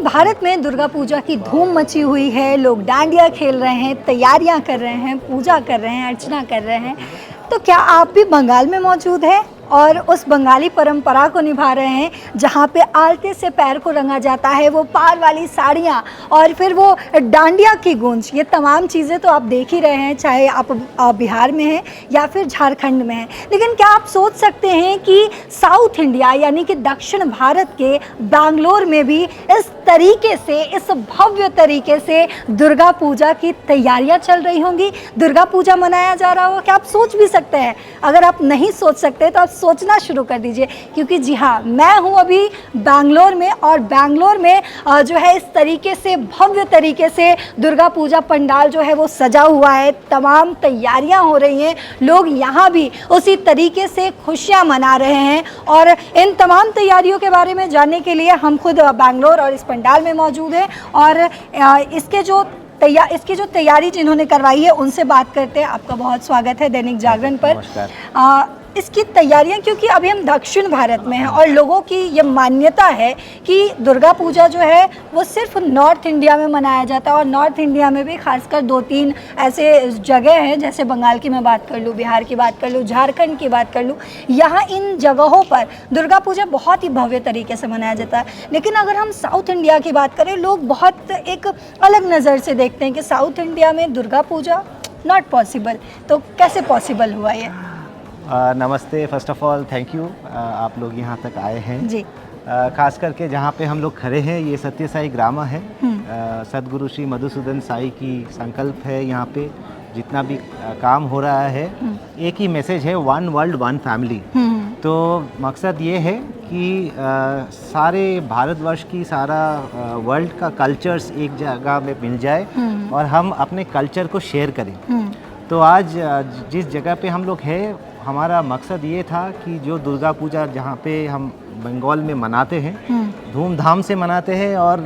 भारत में दुर्गा पूजा की धूम मची हुई है। लोग डांडिया खेल रहे हैं, तैयारियां कर रहे हैं, पूजा कर रहे हैं, अर्चना कर रहे हैं। तो क्या आप भी बंगाल में मौजूद हैं और उस बंगाली परंपरा को निभा रहे हैं, जहाँ पे आलते से पैर को रंगा जाता है, वो पार वाली साड़ियाँ और फिर वो डांडिया की गूंज, ये तमाम चीज़ें तो आप देख ही रहे हैं, चाहे आप बिहार में हैं या फिर झारखंड में हैं। लेकिन क्या आप सोच सकते हैं कि साउथ इंडिया यानी कि दक्षिण भारत के बैंगलोर में भी इस तरीके से, इस भव्य तरीके से दुर्गा पूजा की तैयारियां चल रही होंगी, दुर्गा पूजा मनाया जा रहा होगा? क्या आप सोच भी सकते हैं? अगर आप नहीं सोच सकते तो आप सोचना शुरू कर दीजिए, क्योंकि जी हाँ, मैं हूँ अभी बैंगलोर में और बैंगलोर में जो है इस तरीके से भव्य तरीके से दुर्गा पूजा पंडाल जो है वो सजा हुआ है, तमाम तैयारियां हो रही हैं, लोग यहाँ भी उसी तरीके से खुशियाँ मना रहे हैं। और इन तमाम तैयारियों के बारे में जानने के लिए हम खुद बैंगलोर और इस पंडाल में मौजूद हैं और इसकी जो तैयारी जिन्होंने करवाई है उनसे बात करते हैं। आपका बहुत स्वागत है दैनिक जागरण पर। इसकी तैयारियां, क्योंकि अभी हम दक्षिण भारत में हैं और लोगों की ये मान्यता है कि दुर्गा पूजा जो है वो सिर्फ नॉर्थ इंडिया में मनाया जाता है और नॉर्थ इंडिया में भी खासकर 2-3 ऐसे जगह हैं, जैसे बंगाल की मैं बात कर लूँ, बिहार की बात कर लूँ, झारखंड की बात कर लूँ, यहाँ इन जगहों पर दुर्गा पूजा बहुत ही भव्य तरीके से मनाया जाता है। लेकिन अगर हम साउथ इंडिया की बात करें, लोग बहुत एक अलग नज़र से देखते हैं कि साउथ इंडिया में दुर्गा पूजा नॉट पॉसिबल। तो कैसे पॉसिबल हुआ ये? नमस्ते, first of all thank you, आप लोग यहाँ तक आए हैं जी। खास करके जहाँ पे हम लोग खड़े हैं, ये सत्य साई ग्रामा है। सदगुरु श्री मधुसूदन साई की संकल्प है। यहाँ पे जितना भी काम हो रहा है, एक ही मैसेज है, वन वर्ल्ड वन फैमिली। तो मकसद ये है कि सारे भारतवर्ष की सारा वर्ल्ड का कल्चर्स एक जगह में मिल जाए और हम अपने कल्चर को शेयर करें। तो आज जिस जगह पे हम लोग हैं, हमारा मकसद ये था कि जो दुर्गा पूजा जहाँ पे हम बंगाल में मनाते हैं, धूमधाम से मनाते हैं, और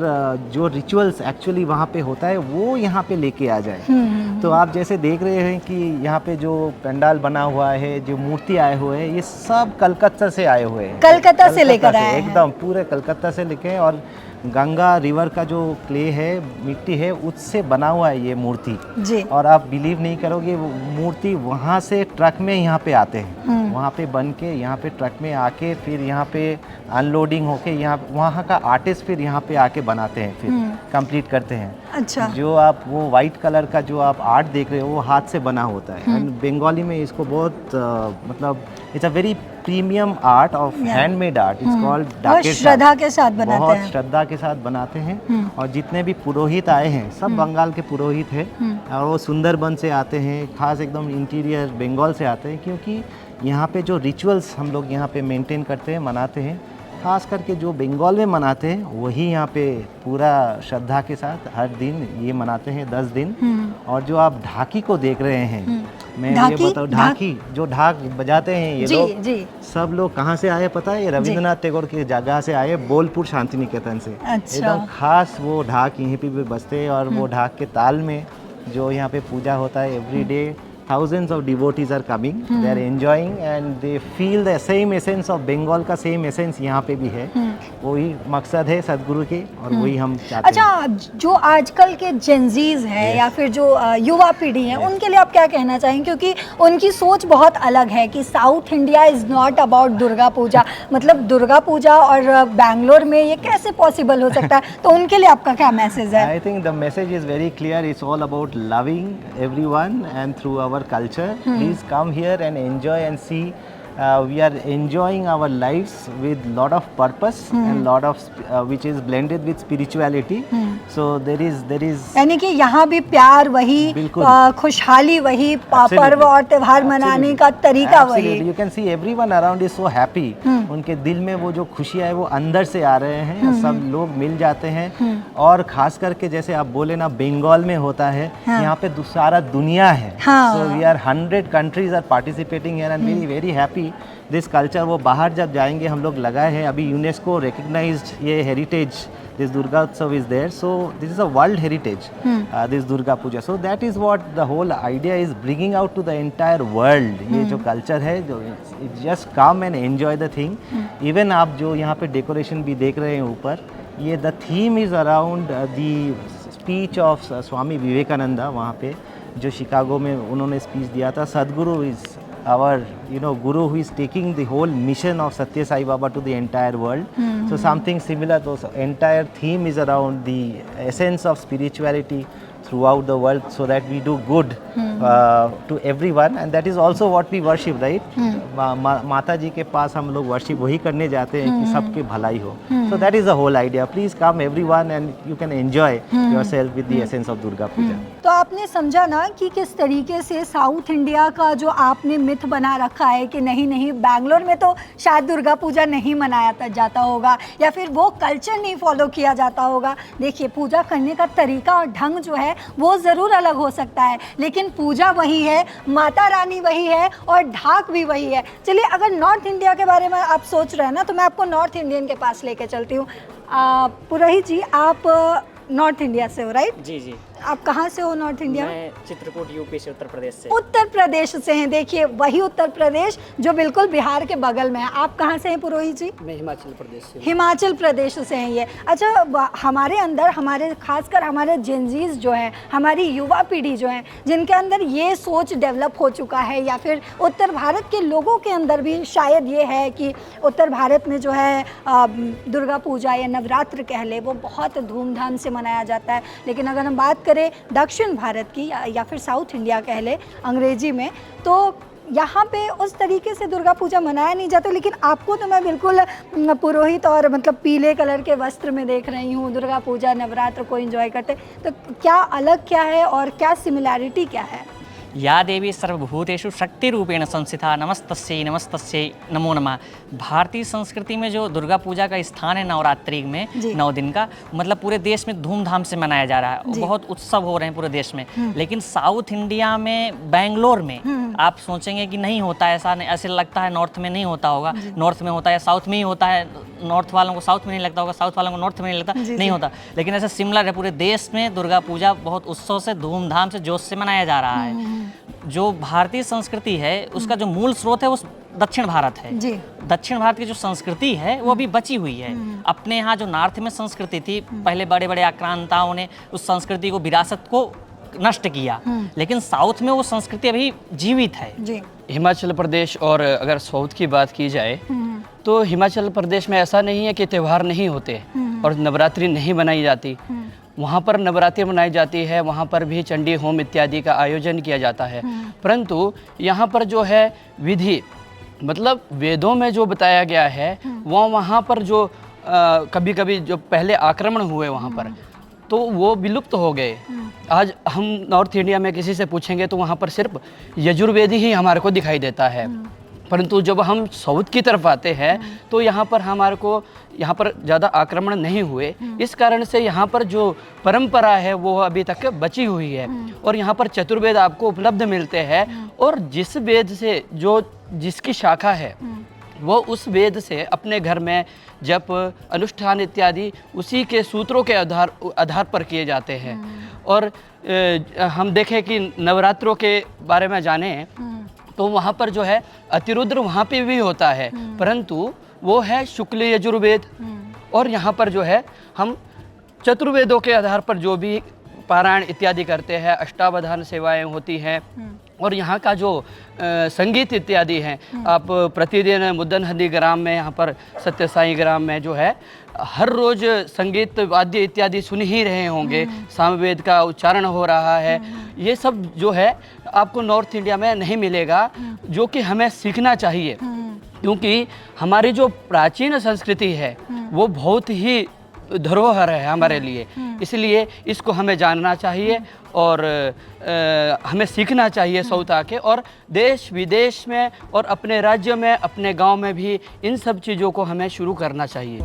जो रिचुअल्स एक्चुअली वहाँ पे होता है वो यहाँ पे लेके आ जाए। तो आप जैसे देख रहे हैं कि यहाँ पे जो पंडाल बना हुआ है, जो मूर्ति आए हुए हैं, ये सब कलकत्ता से आए हुए हैं। कलकत्ता से लेकर आए हैं एकदम पूरे कलकत्ता से लेके। और गंगा रिवर का जो क्ले है, मिट्टी है, उससे बना हुआ है ये मूर्ति जी। और आप बिलीव नहीं करोगे, वो मूर्ति वहाँ से ट्रक में यहाँ पे आते हैं, वहाँ पे बन के यहाँ पे ट्रक में आके फिर यहाँ पे अनलोडिंग होके यहाँ वहाँ का आर्टिस्ट फिर यहाँ पे आके बनाते हैं, फिर कंप्लीट करते हैं। अच्छा। जो आप वो वाइट कलर का जो आप आर्ट देख रहे हो, वो हाथ से बना होता है। एंड बंगाली में इसको बहुत मतलब it's a very premium art of handmade art, it's called डाकेट। श्रद्धा के साथ बनाते हैं, बहुत श्रद्धा के साथ बनाते हैं। और जितने भी पुरोहित आए हैं, सब बंगाल के पुरोहित हैं और वो सुंदरबन से आते हैं, खास एकदम इंटीरियर बंगाल से आते हैं, क्योंकि यहाँ पे जो रिचुअल्स हम लोग यहाँ पे मेंटेन करते हैं, मनाते हैं, खास करके जो बंगाल में मनाते हैं वही यहाँ पे पूरा श्रद्धा के साथ हर दिन ये मनाते हैं 10 दिन। और जो आप ढाकी को देख रहे हैं, मैं ये बताऊँ, ढाकी जो ढाक बजाते हैं ये लोग, सब लोग कहाँ से आए पता है? ये रविंद्रनाथ टैगोर की जगह से आए, बोलपुर शांति निकेतन से। अच्छा। एकदम खास वो ढाक यहीं पे भी बजते हैं और वो ढाक के ताल में जो यहाँ पे पूजा होता है, every day thousands of devotees are coming, they are enjoying and they feel the same essence of Bengal का same essence यहाँ पे भी है। वही मकसद है सदगुरु के और वही हम चाहते हैं। अच्छा, जो आजकल के जेनजीज हैं या फिर जो युवा पीढ़ी है, उनके लिए आप क्या कहना चाहेंगे? क्योंकि उनकी सोच बहुत अलग है कि South India is not about Durga Puja, मतलब दुर्गा पूजा और बैंगलोर में ये कैसे पॉसिबल हो सकता है? तो उनके लिए आपका क्या मैसेज है? I think the message is very clear, it's all about loving everyone and through our culture. Please come here and enjoy and see. We are enjoying our lives with lot of purpose and lot of which is blended with spirituality. So there is यानी कि यहाँ भी प्यार वही, खुशहाली वही, पर्व और त्योहार मनाने का तरीका वही। You can see everyone around is so happy. उनके दिल में वो जो खुशियाँ है वो अंदर से आ रहे हैं, सब लोग मिल जाते हैं। और खास करके जैसे आप बोले ना, बंगाल में होता है, यहाँ पे सारा दुनिया है। So we are 100 countries are participating here and very happy. This culture वो बाहर जब जाएंगे, हम लोग लगाए हैं अभी यूनेस्को रिकग्नाइज्ड ये heritage, this Durga Utsav is there, so this is a world heritage, this Durga Puja. So that is what the whole idea is bringing out to the entire world. ये जो कल्चर है, जो just come and enjoy the thing. Even आप जो यहाँ पे decoration भी देख रहे हैं ऊपर, ये the theme is around the speech of Swami Vivekananda, वहाँ पे जो शिकागो में उन्होंने स्पीच दिया था। सदगुरु is our guru who is taking the whole mission of Satya Sai Baba to the entire world. So something similar, those entire theme is around the essence of spirituality throughout the world, so that we do good to everyone, and that is also what we worship, right? माता जी के पास हम लोग worship वही करने जाते हैं कि सबके भलाई हो. So that is the whole idea. Please come everyone and you can enjoy yourself with the essence of Durga Puja. तो आपने समझा ना कि किस तरीके से साउथ इंडिया का जो आपने मिथ बना रखा है कि नहीं नहीं बैंगलोर में तो शायद दुर्गा पूजा नहीं मनाया जाता होगा या फिर वो कल्चर नहीं फॉलो किया जाता होगा. देखिए, पूजा करने का तरीका और ढंग जो है वो ज़रूर अलग हो सकता है, लेकिन पूजा वही है, माता रानी वही है और ढाक भी वही है. चलिए, अगर नॉर्थ इंडिया के बारे में आप सोच रहे हैं ना, तो मैं आपको नॉर्थ इंडियन के पास लेके चलती हूँ. पुरोहित जी, आप नॉर्थ इंडिया से हो, राइट? जी जी. आप कहाँ से हो नॉर्थ इंडिया? मैं चित्रकूट यूपी से, उत्तर प्रदेश से. उत्तर प्रदेश से हैं. देखिए, वही उत्तर प्रदेश जो बिल्कुल बिहार के बगल में है. आप कहाँ से हैं पुरोहित जी? मैं हिमाचल प्रदेश से. हिमाचल प्रदेश से हैं ये. अच्छा, हमारे अंदर, हमारे खासकर हमारे जेनजीज जो हैं, हमारी युवा पीढ़ी जो है, जिनके अंदर ये सोच डेवलप हो चुका है, या फिर उत्तर भारत के लोगों के अंदर भी शायद ये है कि उत्तर भारत में जो है दुर्गा पूजा या नवरात्र कह ले, वो बहुत धूमधाम से मनाया जाता है. लेकिन अगर हम बात करें दक्षिण भारत की या फिर साउथ इंडिया कह ले अंग्रेजी में, तो यहाँ पे उस तरीके से दुर्गा पूजा मनाया नहीं जाता. लेकिन आपको तो मैं बिल्कुल पुरोहित और मतलब पीले कलर के वस्त्र में देख रही हूँ. दुर्गा पूजा नवरात्र को एंजॉय करते, तो क्या अलग क्या है और क्या सिमिलैरिटी क्या है? या देवी सर्वभूतेषु शक्ति रूपेण संस्थिता नमस्तस्यै नमस्तस्यै नमो नमः. भारतीय संस्कृति में जो दुर्गा पूजा का स्थान है नवरात्रि में 9 दिन का, मतलब पूरे देश में धूमधाम से मनाया जा रहा है. बहुत उत्सव हो रहे हैं पूरे देश में. लेकिन साउथ इंडिया में, बेंगलोर में आप सोचेंगे कि नहीं होता है, ऐसा नहीं, ऐसे लगता है नॉर्थ में नहीं होता होगा. नॉर्थ में होता है, साउथ में ही होता है. नॉर्थ वालों को साउथ में नहीं लगता होगा, साउथ वालों को नॉर्थ में नहीं लगता, नहीं होता. लेकिन ऐसा सिमिलर है, पूरे देश में दुर्गा पूजा बहुत उत्सव से, धूमधाम से, जोश से मनाया जा रहा है. जो भारतीय संस्कृति है उसका जो मूल स्रोत है वो दक्षिण भारत है. दक्षिण भारत की जो संस्कृति है वो अभी बची हुई है. अपने यहाँ जो नॉर्थ में संस्कृति थी, पहले बड़े बड़े आक्रांताओं ने उस संस्कृति को, विरासत को नष्ट किया, लेकिन साउथ में वो संस्कृति अभी जीवित है. हिमाचल प्रदेश, और अगर साउथ की बात की जाए तो हिमाचल प्रदेश में ऐसा नहीं है कि त्यौहार नहीं होते और नवरात्रि नहीं मनाई जाती. वहाँ पर नवरात्रि मनाई जाती है, वहाँ पर भी चंडी होम इत्यादि का आयोजन किया जाता है. परंतु यहाँ पर जो है विधि, मतलब वेदों में जो बताया गया है, वो वहाँ पर जो कभी कभी जो पहले आक्रमण हुए वहाँ पर, तो वो विलुप्त हो गए. आज हम नॉर्थ इंडिया में किसी से पूछेंगे तो वहाँ पर सिर्फ यजुर्वेद ही हमारे को दिखाई देता है. परंतु जब हम साउथ की तरफ आते हैं तो यहाँ पर हमारे को, यहाँ पर ज़्यादा आक्रमण नहीं हुए, इस कारण से यहाँ पर जो परंपरा है वो अभी तक बची हुई है. और यहाँ पर चतुर्वेद आपको उपलब्ध मिलते हैं, और जिस वेद से जो जिसकी शाखा है वो उस वेद से अपने घर में जप, अनुष्ठान इत्यादि उसी के सूत्रों के आधार पर किए जाते हैं. और हम देखें कि नवरात्रों के बारे में जानें तो वहाँ पर जो है अतिरुद्र वहाँ पे भी होता है, परंतु वो है शुक्ल यजुर्वेद. और यहाँ पर जो है हम चतुर्वेदों के आधार पर जो भी पारायण इत्यादि करते हैं, अष्टावधान सेवाएं होती हैं. और यहाँ का जो संगीत इत्यादि हैं, आप प्रतिदिन मुद्दनहल्ली ग्राम में, यहाँ पर सत्य साई ग्राम में जो है हर रोज़ संगीत वाद्य इत्यादि सुन ही रहे होंगे. सामवेद का उच्चारण हो रहा है. ये सब जो है आपको नॉर्थ इंडिया में नहीं मिलेगा, जो कि हमें सीखना चाहिए, क्योंकि हमारी जो प्राचीन संस्कृति है वो बहुत ही धरोहर है हमारे लिए. इसलिए इसको हमें जानना चाहिए और हमें सीखना चाहिए साउथ आके, और देश विदेश में और अपने राज्य में, अपने गांव में भी इन सब चीज़ों को हमें शुरू करना चाहिए.